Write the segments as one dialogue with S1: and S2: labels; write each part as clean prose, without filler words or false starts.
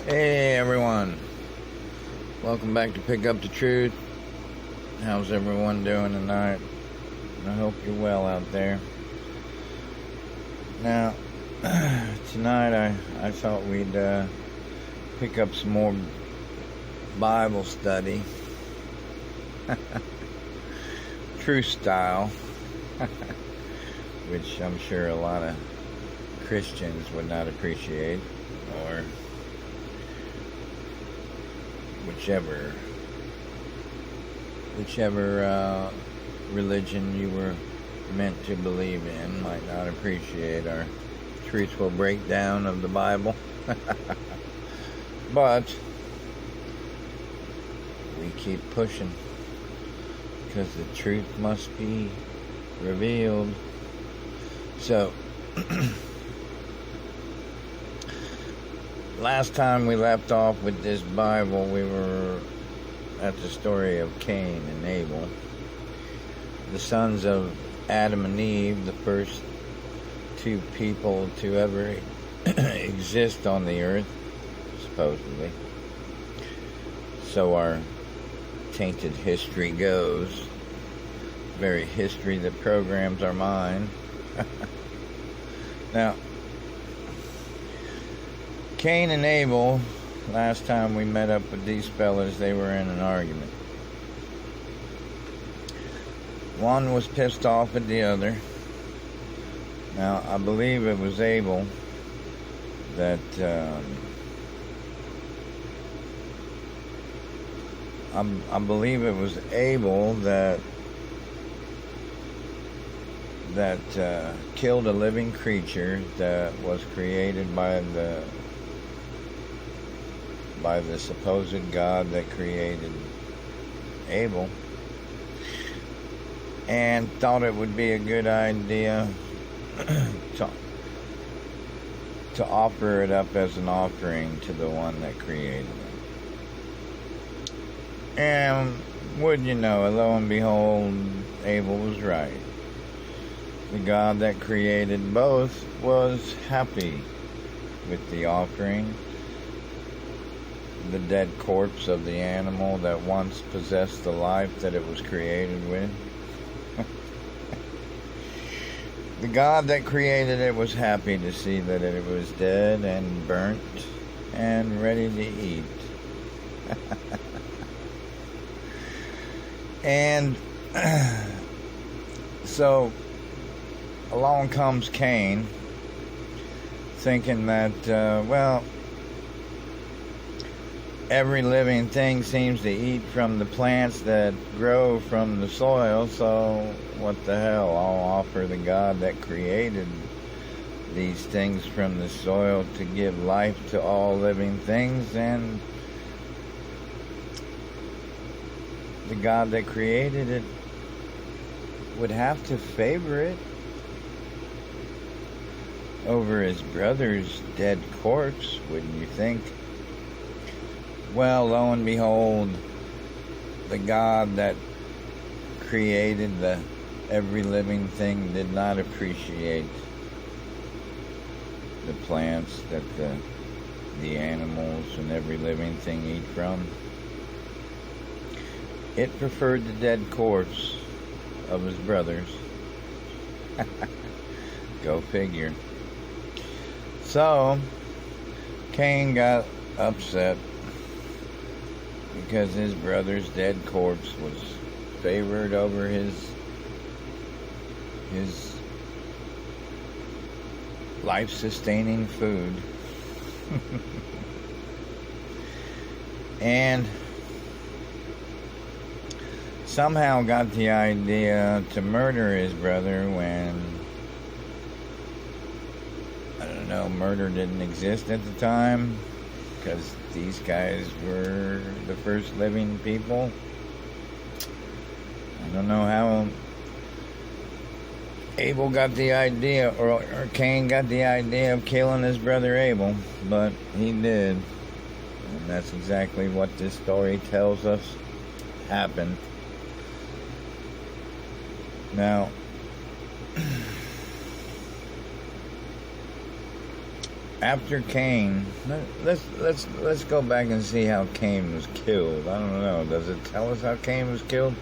S1: Hey everyone, welcome back to Pick Up the Truth. How's everyone doing tonight? I hope you're well out there. Now, tonight I thought we'd pick up some more Bible study, true style, which I'm sure a lot of Christians would not appreciate, or whichever religion you were meant to believe in might not appreciate our truthful breakdown of the Bible. But we keep pushing because the truth must be revealed. So last time we left off with this Bible, we were at the story of Cain and Abel, the sons of Adam and Eve, the first two people to ever exist on the earth, supposedly. So our tainted history goes, the very history that programs our mind. Now, Cain and Abel, last time we met up with these fellas, they were in an argument. One was pissed off at the other. Now, I believe it was Abel that I believe it was Abel that killed a living creature that was created by the supposed God that created Abel, and thought it would be a good idea to offer it up as an offering to the one that created it. And would you know, lo and behold, Abel was right. The God that created both was happy with the offering. The dead corpse of the animal that once possessed the life that it was created with. The God that created it was happy to see that it was dead and burnt and ready to eat. And so along comes Cain, thinking that, every living thing seems to eat from the plants that grow from the soil, so what the hell, I'll offer the God that created these things from the soil to give life to all living things, and the God that created it would have to favor it over his brother's dead corpse, wouldn't you think? Well, lo and behold, the God that created every living thing did not appreciate the plants that the animals and every living thing eat from. It preferred the dead corpse of his brothers. Go figure. So, Cain got upset because his brother's dead corpse was favored over his life-sustaining food. And somehow got the idea to murder his brother when, I don't know, murder didn't exist at the time, because these guys were the first living people. I don't know how Abel got the idea, or Cain got the idea of killing his brother Abel, but he did. And that's exactly what this story tells us happened. Now, after Cain, let's go back and see how Cain was killed. I don't know. Does it tell us how Cain was killed?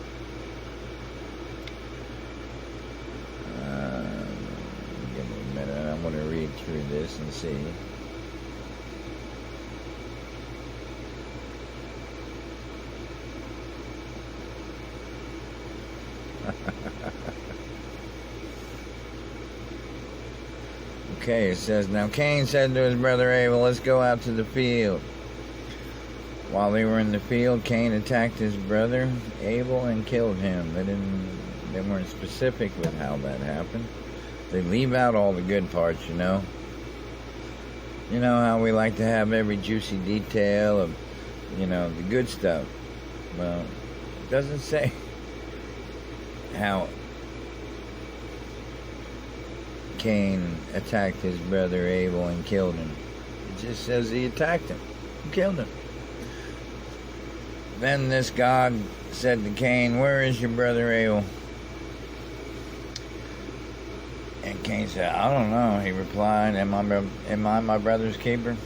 S1: Give me a minute. I'm going to read through this and see. Okay, it says, now Cain said to his brother Abel, let's go out to the field. While they were in the field, Cain attacked his brother Abel and killed him. They weren't specific with how that happened. They leave out all the good parts, you know. You know how we like to have every juicy detail of, you know, the good stuff. Well, it doesn't say how Cain attacked his brother Abel and killed him. It just says he attacked him and killed him. Then this God said to Cain, where is your brother Abel? And Cain said, I don't know. He replied, am I my brother's keeper?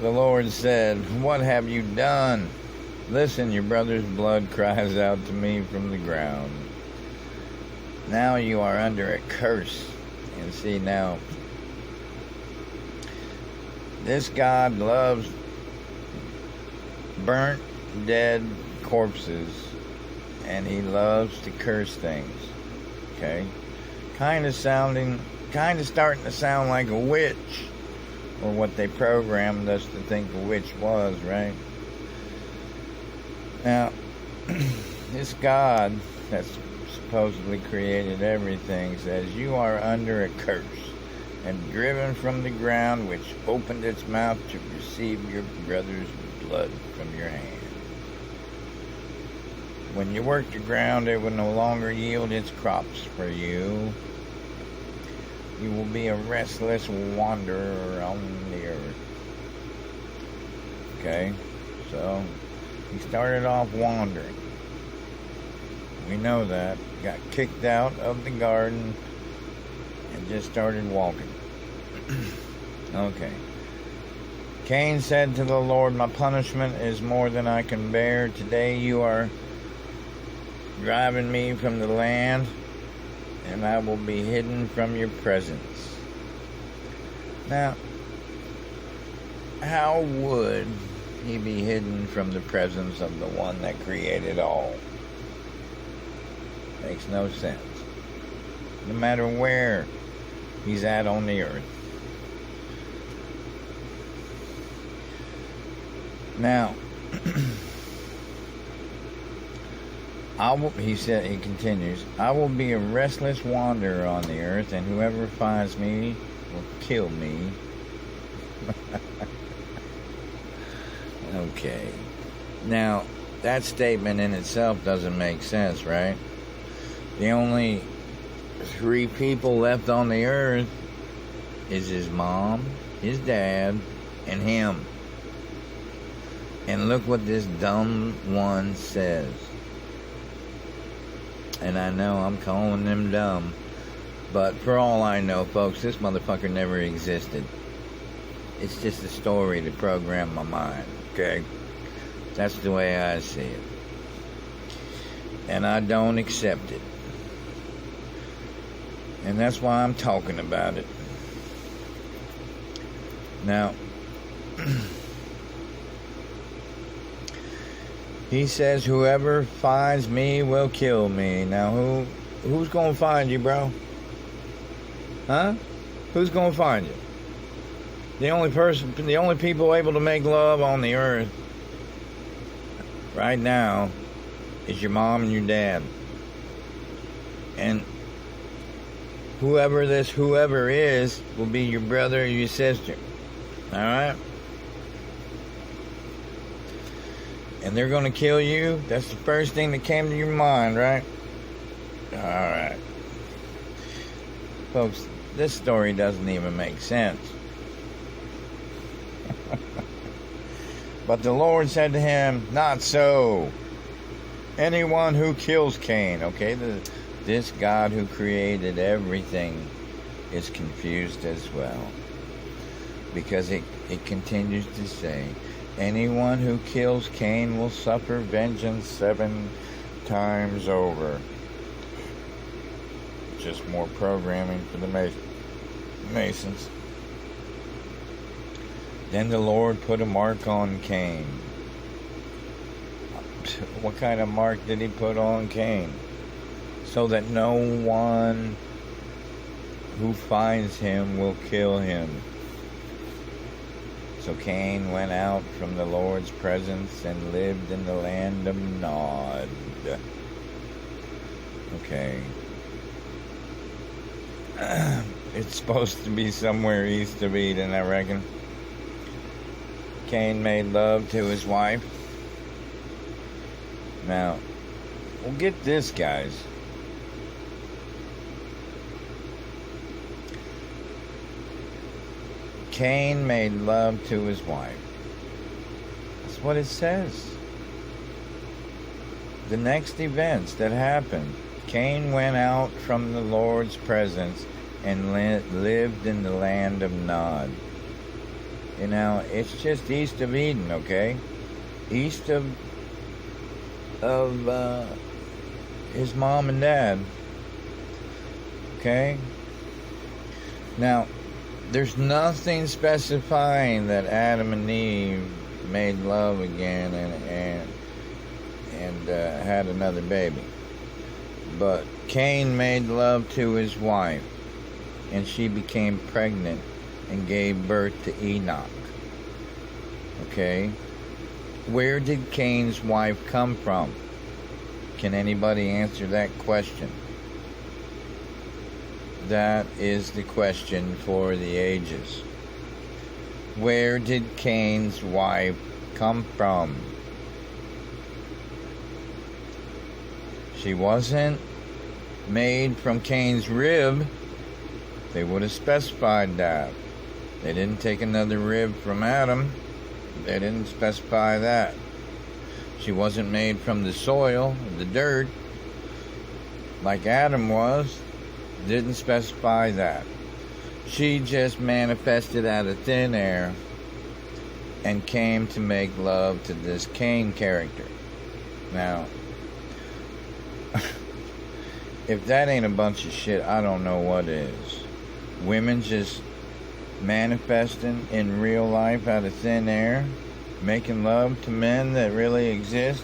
S1: The Lord said, what have you done? Listen, your brother's blood cries out to me from the ground. Now you are under a curse. And see, now, this God loves burnt, dead corpses, and he loves to curse things. Okay? Kind of starting to sound like a witch, or what they programmed us to think a witch was, right? Now, this God that's supposedly created everything says, you are under a curse and driven from the ground, which opened its mouth to receive your brother's blood from your hand. When you work the ground, it will no longer yield its crops for you. You will be a restless wanderer on the earth. Okay, so he started off wandering. We know that. Got kicked out of the garden and just started walking. Okay. Cain said to the Lord, my punishment is more than I can bear. Today you are driving me from the land, and I will be hidden from your presence. Now, how would he be hidden from the presence of the one that created all? Makes no sense. No matter where he's at on the earth. Now, he continues, I will be a restless wanderer on the earth, and whoever finds me will kill me. Okay. Now, that statement in itself doesn't make sense, right? The only 3 people left on the earth is his mom, his dad, and him. And look what this dumb one says. And I know I'm calling them dumb, but for all I know, folks, this motherfucker never existed. It's just a story to program my mind, okay? That's the way I see it. And I don't accept it. And that's why I'm talking about it. Now, he says, whoever finds me will kill me. Now, who's going to find you, bro? Huh? Who's going to find you? The only people able to make love on the earth right now is your mom and your dad. And whoever is will be your brother or your sister. Alright? And they're going to kill you. That's the first thing that came to your mind, right? Alright. Folks, this story doesn't even make sense. But the Lord said to him, not so. Anyone who kills Cain, okay? The this God who created everything is confused as well. Because it continues to say, anyone who kills Cain will suffer vengeance 7 times over. Just more programming for the Masons. Then the Lord put a mark on Cain. What kind of mark did he put on Cain? So that no one who finds him will kill him. So Cain went out from the Lord's presence and lived in the land of Nod. Okay. It's supposed to be somewhere east of Eden, I reckon. Cain made love to his wife. Now, we'll get this, guys. Cain made love to his wife. That's what it says. The next events that happened. Cain went out from the Lord's presence and lived in the land of Nod. You know, it's just east of Eden, okay? East of his mom and dad. Okay? Now, there's nothing specifying that Adam and Eve made love again and had another baby. But Cain made love to his wife, and she became pregnant and gave birth to Enoch. Okay? Where did Cain's wife come from? Can anybody answer that question? That is the question for the ages. Where did Cain's wife come from? She wasn't made from Cain's rib. They would have specified that. They didn't take another rib from Adam. They didn't specify that. She wasn't made from the soil, the dirt, like Adam was. Didn't specify that. She just manifested out of thin air and came to make love to this Cain character. Now, if that ain't a bunch of shit, I don't know what is. Women just manifesting in real life out of thin air, making love to men that really exist.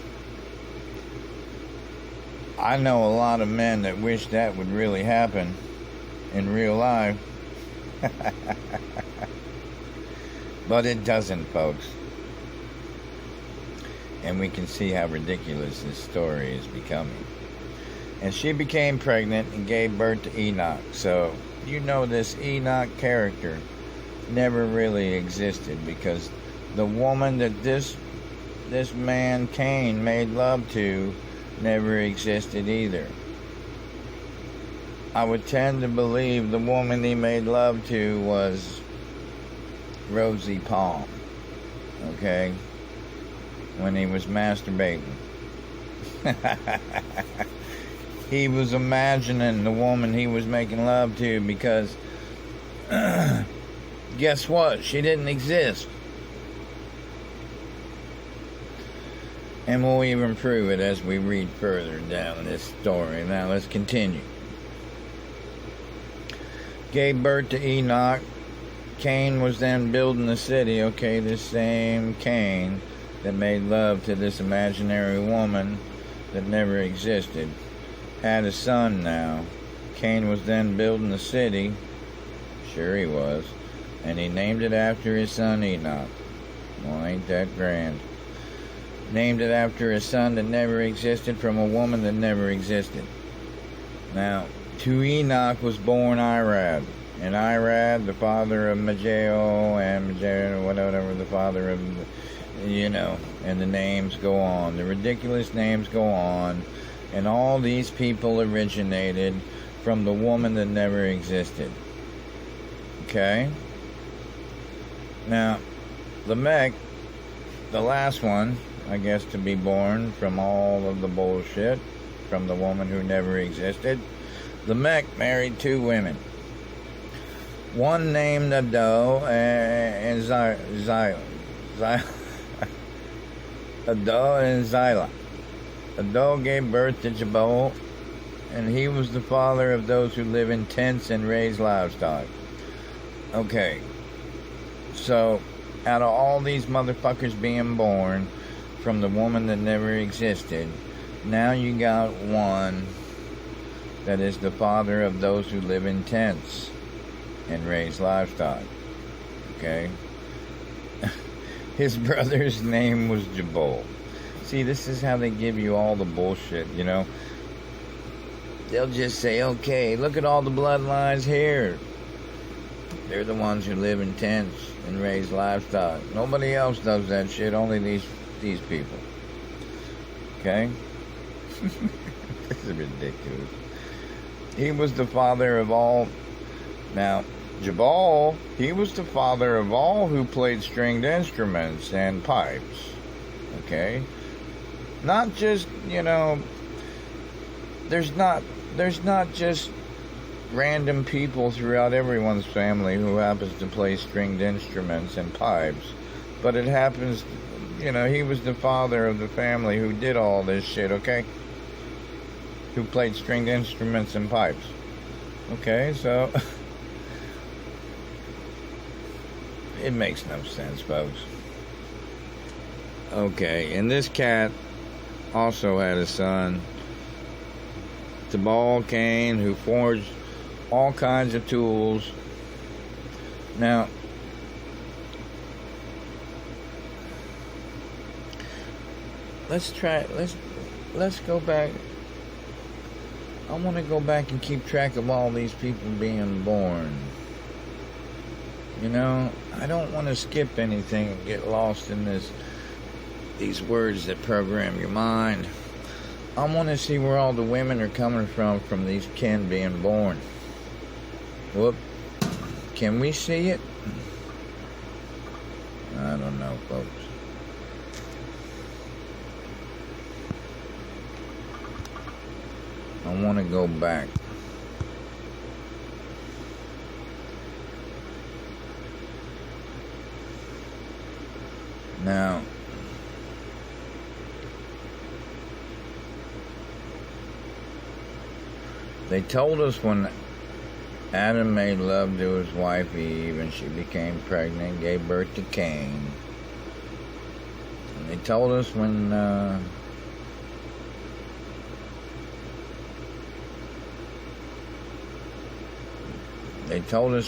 S1: I know a lot of men that wish that would really happen in real life. But it doesn't, folks. And we can see how ridiculous this story is becoming. And she became pregnant and gave birth to Enoch. So, you know, this Enoch character never really existed, because the woman that this man Cain made love to never existed either. I would tend to believe the woman he made love to was Rosie Palm, okay, when he was masturbating. He was imagining the woman he was making love to, because guess what? She didn't exist. And we'll even prove it as we read further down this story. Now let's continue. Gave birth to Enoch. Cain was then building the city. Okay, this same Cain that made love to this imaginary woman that never existed had a son now. Cain was then building the city. Sure he was. And he named it after his son Enoch. Well, ain't that grand. Named it after a son that never existed from a woman that never existed. Now, to Enoch was born Irad. And Irad, the father of Mageo, and Mageo, whatever, the father of, you know, and the names go on. The ridiculous names go on. And all these people originated from the woman that never existed. Okay? Now, Lamech, the last one, I guess, to be born from all of the bullshit, from the woman who never existed, Lamech married two women. One named Ado and Ado and Zillah. Ado gave birth to Jabal, and he was the father of those who live in tents and raise livestock. Okay, so out of all these motherfuckers being born from the woman that never existed, now you got one that is the father of those who live in tents and raise livestock. Okay? His brother's name was Jabal. See, this is how they give you all the bullshit, you know? They'll just say, okay, look at all the bloodlines here. They're the ones who live in tents and raise livestock. Nobody else does that shit, only these people. Okay? This is ridiculous. He was the father of all. Now, Jabal, he was the father of all who played stringed instruments and pipes. Okay? Not just, you know, there's not just random people throughout everyone's family who happens to play stringed instruments and pipes, but it happens, you know, he was the father of the family who did all this shit, okay? Who played stringed instruments and pipes. Okay, so it makes no sense, folks. Okay, and this cat also had a son, Tubal Cain, who forged all kinds of tools. Now, let's go back. I want to go back and keep track of all these people being born. You know, I don't want to skip anything and get lost in these words that program your mind. I want to see where all the women are coming from these kin being born. Whoop. Can we see it? I don't know, folks. I want to go back. Now, they told us when Adam made love to his wife Eve and she became pregnant and gave birth to Cain. And they told us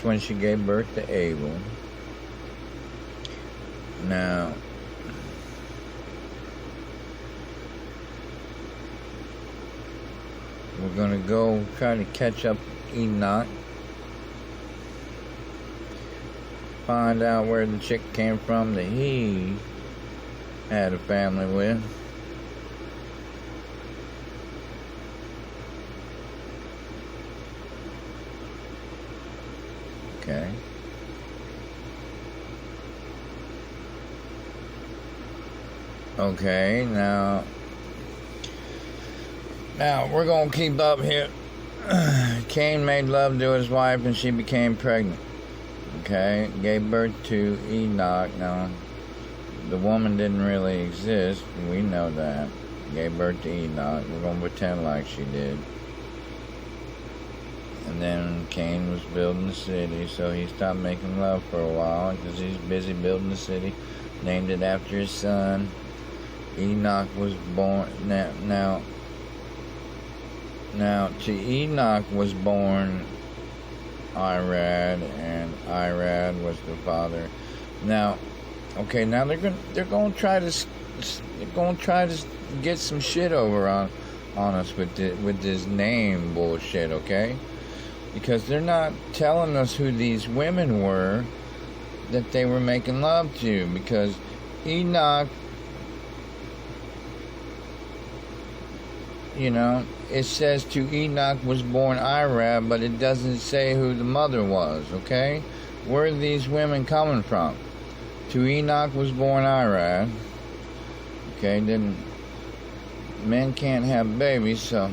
S1: when she gave birth to Abel. Now, we're going to go try to catch up Enoch. Find out where the chick came from that he had a family with. Okay. Okay, now we're going to keep up here. Cain made love to his wife and she became pregnant. Okay, gave birth to Enoch. Now, the woman didn't really exist. We know that. Gave birth to Enoch. We're going to pretend like she did. And then Cain was building the city, so he stopped making love for a while because he's busy building the city. Named it after his son. Enoch was born. Now, to Enoch was born Irad, and Irad was the father. Now, okay, now they're going to try to get some shit over on us with this name bullshit, okay? Because they're not telling us who these women were that they were making love to. Because Enoch, you know, it says to Enoch was born Irad, but it doesn't say who the mother was, okay? Where are these women coming from? To Enoch was born Irad. Okay, then men can't have babies, so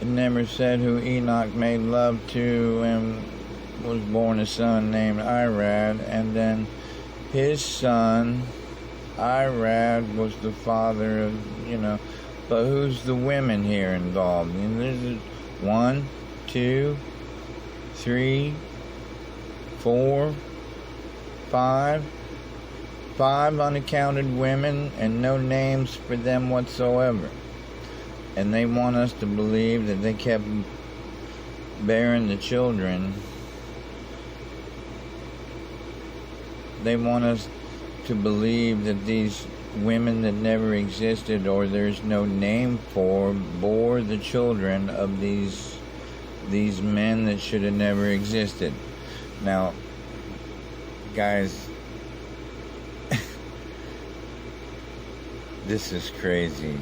S1: It never said who Enoch made love to and was born a son named Irad, and then his son Irad was the father of, but who's the women here involved? And there's 1, 2, 3, 4, 5 unaccounted women and no names for them whatsoever. And they want us to believe that they kept bearing the children. They want us to believe that these women that never existed or there's no name for bore the children of these men that should have never existed. Now, guys, this is crazy.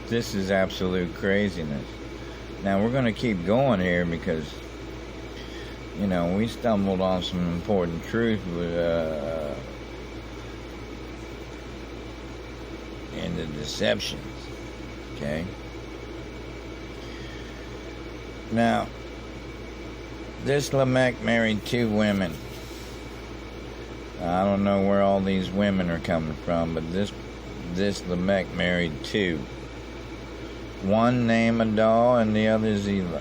S1: This is absolute craziness. Now, we're going to keep going here because, we stumbled on some important truth in the deceptions. Okay? Now, this Lamech married 2 women. I don't know where all these women are coming from, but this Lamech married 2. One named Adal and the other Zillah.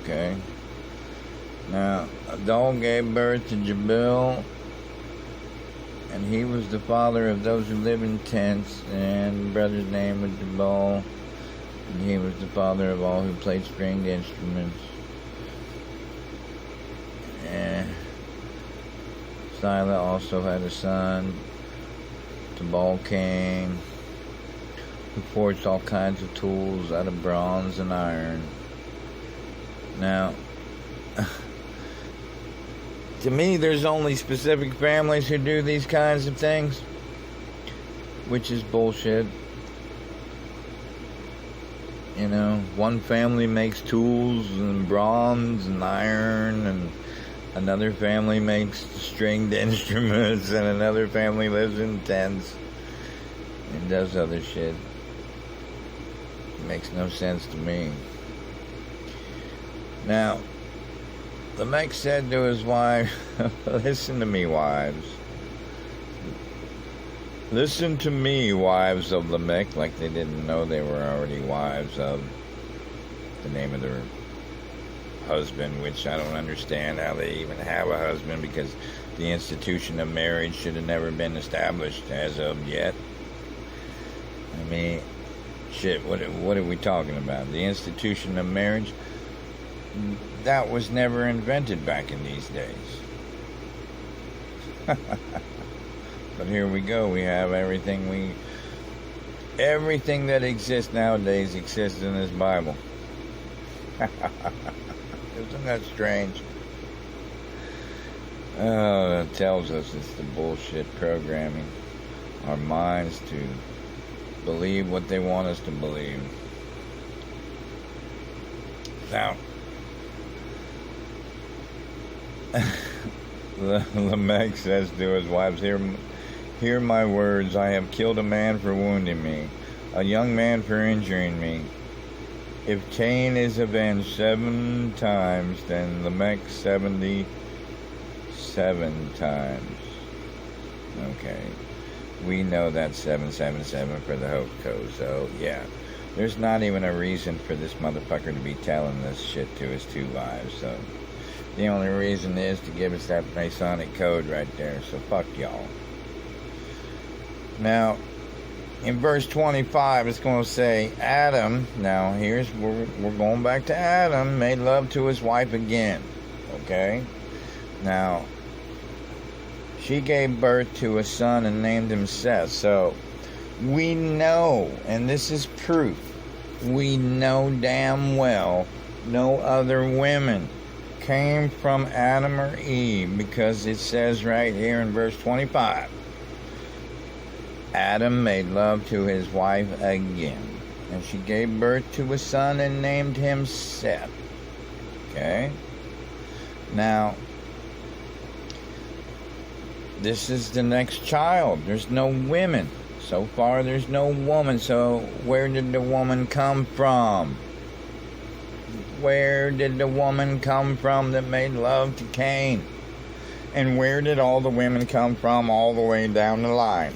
S1: Okay. Now, Adal gave birth to Jabal, and he was the father of those who live in tents, and the brother's name was Jabal, and he was the father of all who played stringed instruments. And Zillah also had a son, Tubal Cain, who forged all kinds of tools out of bronze and iron. Now, to me, there's only specific families who do these kinds of things, which is bullshit. One family makes tools and bronze and iron, and another family makes stringed instruments, and another family lives in tents and does other shit. It makes no sense to me. Now, Lamech said to his wife, listen to me, wives. Listen to me, wives of Lamech, like they didn't know they were already wives of the name of their husband, which I don't understand how they even have a husband, because the institution of marriage should have never been established as of yet. I mean, shit, what are we talking about? The institution of marriage? That was never invented back in these days. But here we go. We have everything that exists nowadays exists in this Bible. Isn't that strange? Oh, it tells us it's the bullshit programming our minds to believe what they want us to believe. Now, Lamech says to his wives, Hear my words. I have killed a man for wounding me, a young man for injuring me. If Cain is avenged 7 times, then Lamech 77 times. Okay. We know that's 777 for the Hope Code, so yeah. There's not even a reason for this motherfucker to be telling this shit to his 2 wives, so the only reason is to give us that Masonic code right there, so fuck y'all. Now, in verse 25, it's going to say, Adam, now we're going back to Adam, made love to his wife again, okay? Now, she gave birth to a son and named him Seth, so we know, and this is proof, we know damn well no other women came from Adam or Eve, because it says right here in verse 25, Adam made love to his wife again, and she gave birth to a son and named him Seth. Okay? Now, this is the next child. There's no women. So far, there's no woman, so where did the woman come from? Where did the woman come from that made love to Cain? And where did all the women come from all the way down the line?